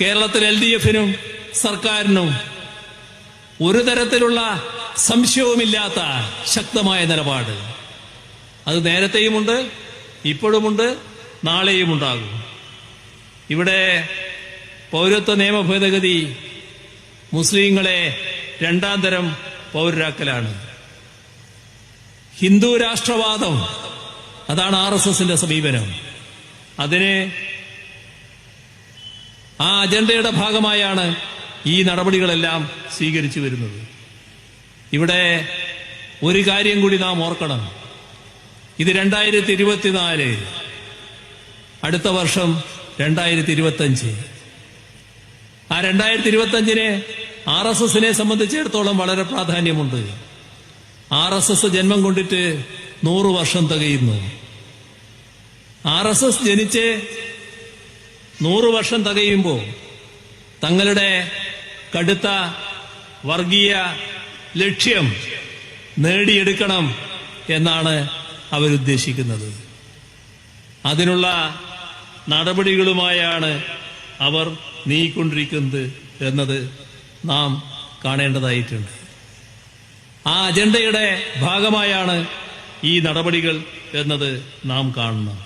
കേരളത്തിൽ LDF-നും സർക്കാരിനും ഒരു തരത്തിലുള്ള സംശയവുമില്ലാത്ത ശക്തമായ നിലപാട്. അത് നേരത്തെയുമുണ്ട്, ഇപ്പോഴുമുണ്ട്, നാളെയും ഉണ്ടാകും. ഇവിടെ പൗരത്വ നിയമ ഭേദഗതി മുസ്ലിങ്ങളെ രണ്ടാം തരം പൗരരാക്കലാണ്. ഹിന്ദു രാഷ്ട്രവാദം, അതാണ് RSSന്റെ സമീപനം. അതിന് ആ അജണ്ടയുടെ ഭാഗമായാണ് ഈ നടപടികളെല്ലാം സ്വീകരിച്ചു വരുന്നത്. ഇവിടെ ഒരു കാര്യം കൂടി നാം ഓർക്കണം. ഇത് 2024, അടുത്ത വർഷം 2025. ആ 2025-ന് RSSനെ സംബന്ധിച്ചിടത്തോളം വളരെ പ്രാധാന്യമുണ്ട്. RSS ജന്മം കൊണ്ടിട്ട് 100 വർഷം തികയുന്നു. RSS ജനിച്ച് 100 വർഷം തികയുമ്പോൾ തങ്ങളുടെ കടുത്ത വർഗീയ ലക്ഷ്യം നേടിയെടുക്കണം എന്നാണ് അവരുദ്ദേശിക്കുന്നത്. അതിനുള്ള നടപടികളുമായാണ് അവർ നീങ്ങിക്കൊണ്ടിരിക്കുന്നത് എന്നത് നാം കാണേണ്ടതായിട്ടുണ്ട്. ആ അജണ്ടയുടെ ഭാഗമായാണ് ഈ നടപടികൾ എന്നത് നാം കാണണം.